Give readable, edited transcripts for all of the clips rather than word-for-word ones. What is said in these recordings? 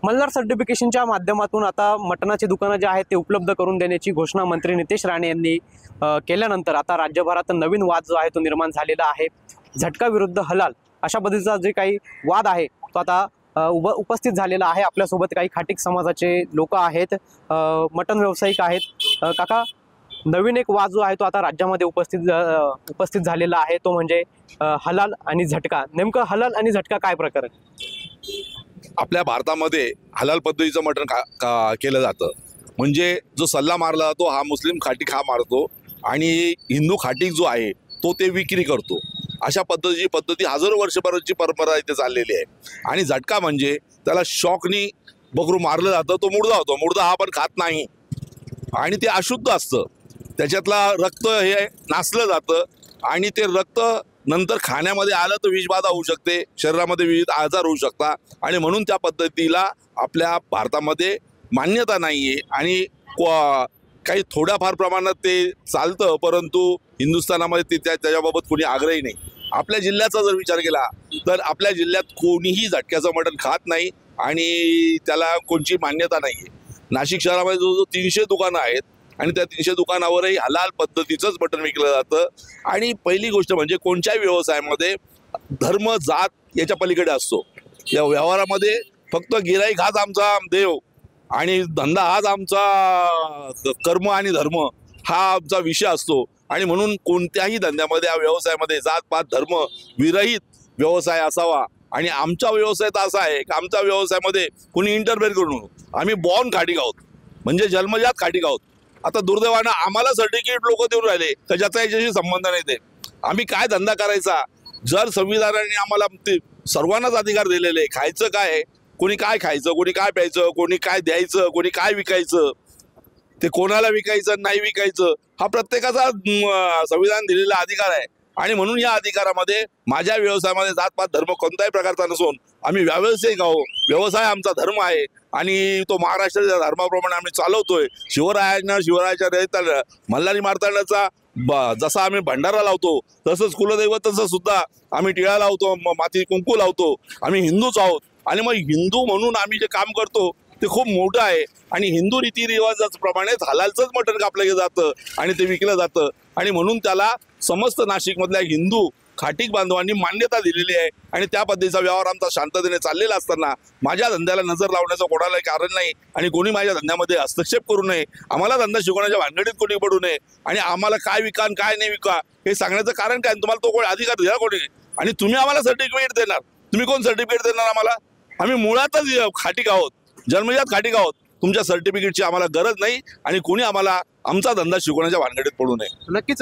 मल्हार सर्टिफिकेशनच्या माध्यमातून आता मटणाची दुकानं जे आहेत ते उपलब्ध करून देण्याची घोषणा मंत्री नितेश राणे यांनी केल्यानंतर आता राज्यभरात नवीन वाद जो आहे तो निर्माण झालेला आहे। झटका विरुद्ध हलाल अशा पद्धतीचा जे काही वाद आहे तो आता उपस्थित झालेला आहे। आपल्यासोबत काही खाटीक समाजाचे लोक आहेत, मटण व्यावसायिक आहेत। काका, नवीन एक वाद जो आहे तो आता राज्यामध्ये उपस्थित झालेला आहे, तो म्हणजे हलाल आणि झटका। नेमकं हलाल आणि झटका काय प्रकार आहे? आपल्या भारतामध्ये हलाल पद्धतीचं मटण केलं जातं। म्हणजे जो सल्ला मारला जातो हा मुस्लिम खाटीक हा मारतो आणि हिंदू खाटीक जो आहे तो ते विक्री करतो। अशा पद्धती हजारो वर्षभराची परंपरा इथे चाललेली आहे। आणि झटका म्हणजे त्याला शॉकनी बकरू मारलं जातं, तो मुर्दा होतो। मुर्दा हा पण खात नाही आणि ते अशुद्ध असतं, त्याच्यातला रक्त हे नासलं जातं आणि ते रक्त नंतर खाण्यामध्ये आलं तर विषबाधा होऊ शकते, शरीरामध्ये विविध आजार होऊ शकतात आणि म्हणून त्या पद्धतीला आपल्या भारतामध्ये मान्यता नाही आहे। आणि काही थोड्याफार प्रमाणात ते चालतं, परंतु हिंदुस्थानामध्ये त्याच्याबाबत कोणी आग्रही नाही। आपल्या जिल्ह्याचा जर विचार केला तर आपल्या जिल्ह्यात कोणीही झटक्याचं मटण खात नाही आणि त्याला कोणची मान्यता नाही आहे। नाशिक शहरामध्ये जवळजवळ 300 दुकानं आहेत आणि त्या 300 दुकानावरही हलाल पद्धतीचंच मटण विकलं जातं। आणि पहिली गोष्ट म्हणजे कोणत्याही व्यवसायामध्ये धर्म जात याच्या पलीकडे असतो। या व्यवहारामध्ये फक्त गिराईक हाच आमचा देव आणि धंदा हाच आमचा कर्म आणि धर्म हा आमचा विषय असतो। आणि म्हणून कोणत्याही धंद्यामध्ये व्यवसायामध्ये जात पात धर्म विरहित व्यवसाय असावा। आणि आमचा व्यवसाय तर असा आहे की आमच्या व्यवसायामध्ये कोणी इंटरफेअर करू नको। आम्ही बॉर्न खाटीक आहोत, म्हणजे जन्मजात खाटीक आहोत। आता दुर्दैवानं आम्हाला सर्टिफिकेट लोक देऊन राहिले तर ज्याचा याच्याशी संबंध नाही। ते आम्ही काय धंदा करायचा जर संविधानाने आम्हाला सर्वांनाच अधिकार दिलेले, खायचं काय, कोणी काय खायचं, कोणी काय प्यायचं, कोणी काय द्यायचं, कोणी काय विकायचं, ते कोणाला विकायचं नाही विकायचं हा प्रत्येकाचा संविधान दिलेला अधिकार आहे। आणि म्हणून या अधिकारामध्ये माझ्या व्यवसायामध्ये जातपात धर्म कोणत्याही प्रकारचा नसून आम्ही व्यावसायिक आहोत। व्यवसाय आमचा धर्म आहे आणि तो महाराष्ट्राच्या धर्माप्रमाणे आम्ही चालवतोय। शिवरायाच्या रहिताला मल्हारी मार्तंडाचा जसा आम्ही भंडारा लावतो तसंच कुलदैवताचं सुद्धा आम्ही टिळा लावतो, माती कुंकू लावतो। आम्ही हिंदूच आहोत आणि मग हिंदू म्हणून आम्ही जे काम करतो ते खूप मोठं आहे। आणि हिंदू रीतिरिवाजाप्रमाणेच हलालचंच मटण कापलं जातं आणि ते विकलं जातं आणि म्हणून त्याला समस्त नाशिकमधल्या हिंदू खाटीक बांधवांनी मान्यता दिलेली आहे। आणि त्या पद्धतीचा व्यवहार आमचा शांततेने चाललेला असताना माझ्या धंद्याला नजर लावण्याचं कोणालाही कारण नाही आणि कोणी माझ्या धंद्यामध्ये हस्तक्षेप करू नये। आम्हाला धंदा शिकवण्याच्या भानगडीत कोणी पडू नये आणि आम्हाला काय विका आणि काय नाही विका हे सांगण्याचं कारण काय, तुम्हाला तो कोणी अधिकार दिला कोणी? आणि तुम्ही आम्हाला सर्टिफिकेट देणार, तुम्ही कोण सर्टिफिकेट देणार आम्हाला? आम्ही मुळातच खाटीक आहोत, जन्मजात खाटीक आहोत। तुमच्या सर्टिफिकेटची आम्हाला गरज नाही आणि कोणी आम्हाला आमचा धंदा शिकवण्याच्या भानगडीत पडू नये। नक्कीच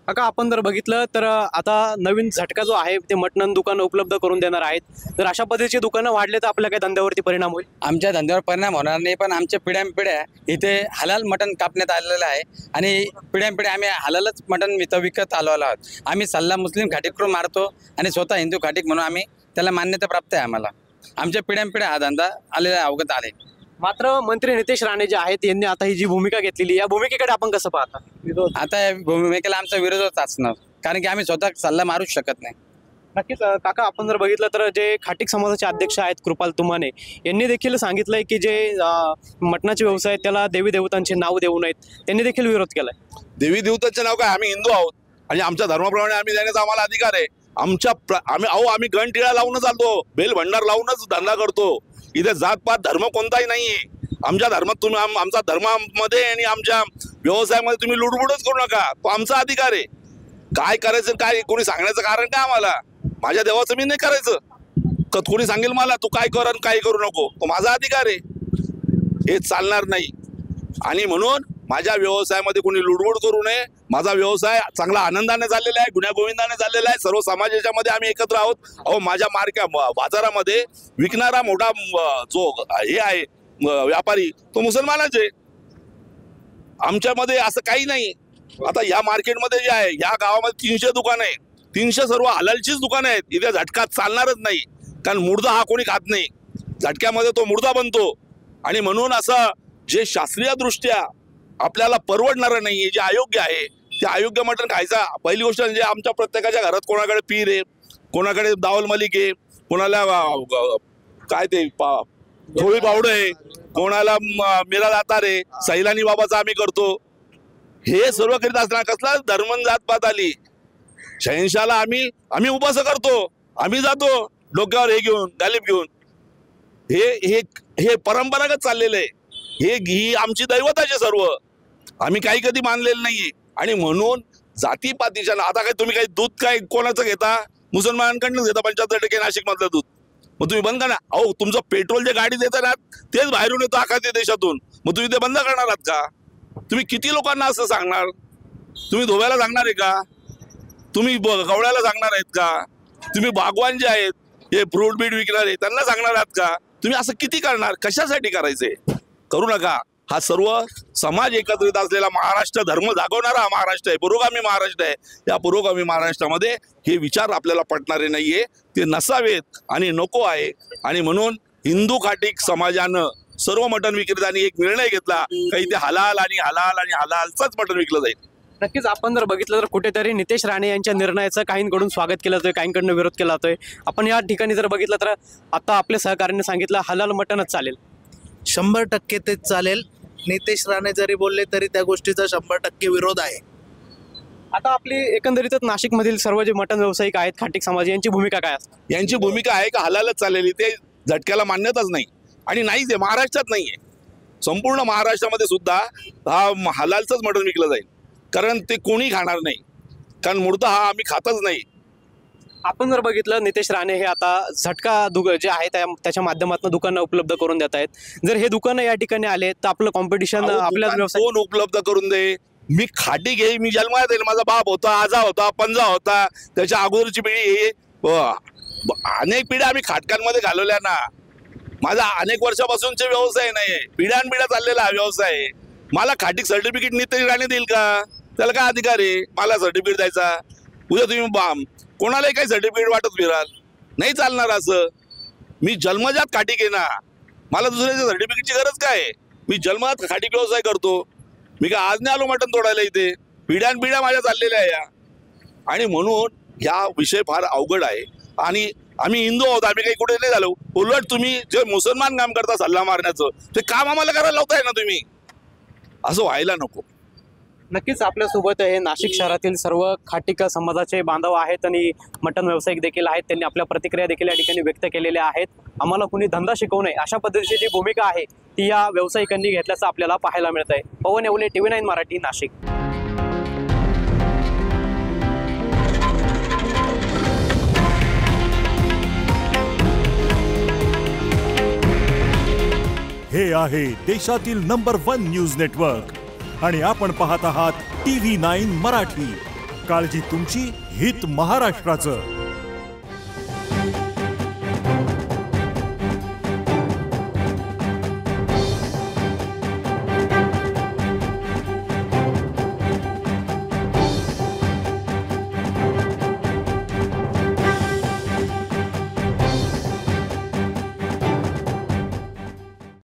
काका, आपण जर बघितलं तर आता नवीन झटका जो आहे ते मटण दुकानं उपलब्ध करून देणार आहेत। तर अशा पद्धतीची दुकानं वाढले तर आपल्या काही धंद्यावरती परिणाम होईल? आमच्या धंद्यावर परिणाम होणार नाही, पण आमच्या पिढ्यानपिढ्या इथे हलाल मटण कापण्यात आलेलं आहे आणि पिढ्यानपिढ्या आम्ही हलालच मटण विकत आलो आहोत। आम्ही सल्ला मुस्लिम खाटीक करून मारतो आणि स्वतः हिंदू खाटीक म्हणून आम्ही त्याला मान्यता प्राप्त आहे। आम्हाला आमच्या पिढ्यानपिढ्या हा धंदा आलेला अवगत आले। मात्र मंत्री नितेश राणे जे आहेत यांनी आता ही जी भूमिका घेतलेली, या भूमिकेकडे आपण कसं पाहता? आता या भूमिकेला आमचा विरोधच असणार, कारण की आम्ही स्वतः सल्ला मारूच शकत नाही। नक्कीच काका, आपण जर बघितलं तर जे खाटीक समाजाचे अध्यक्ष आहेत कृपाल तुमाने यांनी देखील सांगितलंय की जे मटणाचे व्यवसाय त्याला देवी देवतांचे नाव देऊ नयेत, त्यांनी देखील विरोध केलाय। देवी देवतांचे नाव काय? आम्ही हिंदू आहोत आणि आमच्या धर्माप्रमाणे आम्ही देण्याचा आम्हाला अधिकार आहे। आम्ही गण टिळा लावूनच चालतो, बेल भंडार लावूनच धंदा करतो। इथे जातपात धर्म कोणताही नाहीये। आमच्या धर्मात तुम्ही आमचा धर्मामध्ये आणि आमच्या व्यवसायामध्ये तुम्ही लुडबुडच करू नका, तो आमचा अधिकार आहे। काय करायचं काय कोणी सांगण्याचं कारण काय आम्हाला? माझ्या देवाचं मी नाही करायचं, कोणी सांगेल मला तू काय कर आणि काय करू नको, तो माझा अधिकार आहे, हे चालणार नाही। आणि म्हणून माझ्या व्यवसायामध्ये कोणी लुडबुड करू नये। माझा व्यवसाय चांगला आनंदाने चाललेला आहे, गुण्यागोविंदाने चाललेला आहे। सर्व समाजाच्या मध्ये आम्ही एकत्र आहोत। अहो, माझ्या बाजारामध्ये विकणारा मोठा जो हे आहे व्यापारी तो मुसलमानच आहे। आमच्यामध्ये असं काही नाही। आता या मार्केटमध्ये जे आहे या गावामध्ये 300 दुकानं आहे, 300 सर्व हलालचीच दुकानं आहेत। इथे झटका चालणारच नाही, कारण मुर्दा हा कोणी खात नाही, झटक्यामध्ये तो मुर्दा बनतो। आणि म्हणून असं जे शास्त्रीय दृष्ट्या आपल्याला परवडणारं नाहीये, जे अयोग्य आहे ते अयोग्य मटण खायचा। पहिली गोष्ट म्हणजे आमच्या प्रत्येकाच्या घरात कोणाकडे पीर आहे, कोणाकडे दावल मलिक आहे, कोणाला काय ते धोळी पावडं आहे, कोणाला मीरा दातार आहे, सैलानी बाबाचा आम्ही करतो. हे सर्व करीत असताना कसला धर्म जात पात आली. शहनशाला आम्ही उपास करतो, आम्ही जातो डोक्यावर हे घेऊन गालिब घेऊन. हे परंपरागत चाललेलं आहे. ही आमची दैवताचे सर्व आम्ही काही कधी मानलेलं नाहीये. आणि म्हणून जातीपातीच्या आता काय तुम्ही काही दूध काय कोणाचं घेता, मुसलमानांकडून घेता 75% नाशिक मधलं दूध. मग तुम्ही बंद करा. अहो तुमचं पेट्रोल जे गाडी देतात ना तेच बाहेरून येतो आखाती देशातून. मग तुम्ही ते बंद करणार आहात का? तुम्ही किती लोकांना असं सांगणार? तुम्ही धोब्याला सांगणार आहे का? तुम्ही गवळ्याला सांगणार आहेत का? तुम्ही बागवान जे आहेत हे फ्रूट बीट विकणारे त्यांना सांगणार आहात का? तुम्ही असं किती करणार? कशासाठी करायचंय? करू नका. हा सर्व समाज एकत्रित असलेला महाराष्ट्र, धर्म जागवणारा हा महाराष्ट्र आहे, पुरोगामी महाराष्ट्र आहे. या पुरोगामी महाराष्ट्रामध्ये हे विचार आपल्याला पटणारे नाहीये, ते नसावेत आणि नको आहे. आणि म्हणून हिंदू खाटीक समाजानं सर्व मटण विक्रेत्यांनी एक निर्णय घेतला की इथे हलाल आणि हलालचंच मटण विकलं जाईल. नक्कीच आपण जर बघितलं तर कुठेतरी नितेश राणे यांच्या निर्णयाचं काहींकडून स्वागत केलं जातोय, काहींकडून विरोध केला जातोय. आपण या ठिकाणी जर बघितलं तर आता आपल्या सहकार्याने सांगितलं हलाल मटणच चालेल. 100% तेच चालेल. नितेश राणे जरी बोलले तरी त्या गोष्टीचा 100% विरोध आहे. आता आपली एकंदरीतच नाशिकमधील सर्व जे मटण व्यावसायिक आहेत खाटीक समाज यांची भूमिका काय असते? यांची भूमिका आहे का हलालच चाललेली, ते झटक्याला मान्यताच नाही. आणि नाहीच आहे, महाराष्ट्रात नाहीये, संपूर्ण महाराष्ट्रामध्ये सुद्धा हा हलालचंच मटण विकलं जाईल. कारण ते कोणी खाणार नाही, कारण मूळतः हा आम्ही खातच नाही. आपण जर बघितलं नितेश राणे हे आता झटका जे आहे त्याच्या माध्यमातून दुकानं उपलब्ध करून देत आहेत. जर हे दुकानं या ठिकाणी आले तर आपलं कॉम्पिटिशन आपल्या व्यवसाय कोण उपलब्ध करून दे? मी खाटी घे, मी जन्मात येईल, माझा बाप होता, आजा होता, पंजा होता, त्याच्या अगोदरची पिढी, अनेक पिढ्या आम्ही खाटकांमध्ये घालवल्या ना. माझा अनेक वर्षापासूनचे व्यवसाय नाहीये, पिढ्यानपिढ्या चाललेला हा व्यवसाय आहे. मला खाटीक सर्टिफिकेट नितेश राणे देईल का? त्याला काय अधिकार आहे मला सर्टिफिकेट द्यायचा? उद्या तुम्ही कोणालाही काही सर्टिफिकेट वाटत फिराल, नाही चालणार असं. मी जन्मजात खाटीक आहे ना, मला दुसऱ्याच्या सर्टिफिकेटची गरज काय आहे? मी जन्मात खाटीक व्यवसाय करतो. मी काय आज नाही आलो मटण तोडायला, इथे पिढ्यानपिढ्या माझ्या चाललेल्या आहे या. आणि म्हणून ह्या विषय फार अवघड आहे. आणि आम्ही हिंदू आहोत, आम्ही काही कुठे नाही झालो. उलट तुम्ही जे मुसलमान काम करता सल्ला मारण्याचं, ते काम आम्हाला करायला लावताय ना तुम्ही. असं व्हायला नको. नक्कीच आपल्यासोबत हे नाशिक शहरातील सर्व खाटीक समाजाचे बांधव आहेत आणि मटण व्यावसायिक देखील आहेत. त्यांनी आपल्या प्रतिक्रिया देखील या ठिकाणी व्यक्त केलेल्या आहेत. आम्हाला कुणी धंदा शिकवू नये अशा पद्धतीची जी भूमिका आहे ती या व्यावसायिकांनी घेतल्याचं आपल्याला पाहायला मिळत आहे. पवन येवले, TV9 मराठी, नाशिक. हे आहे देशातील नंबर 1 न्यूज नेटवर्क आणि आपण पाहत आहात TV9 मराठी. काळजी तुमची, हित महाराष्ट्राचं.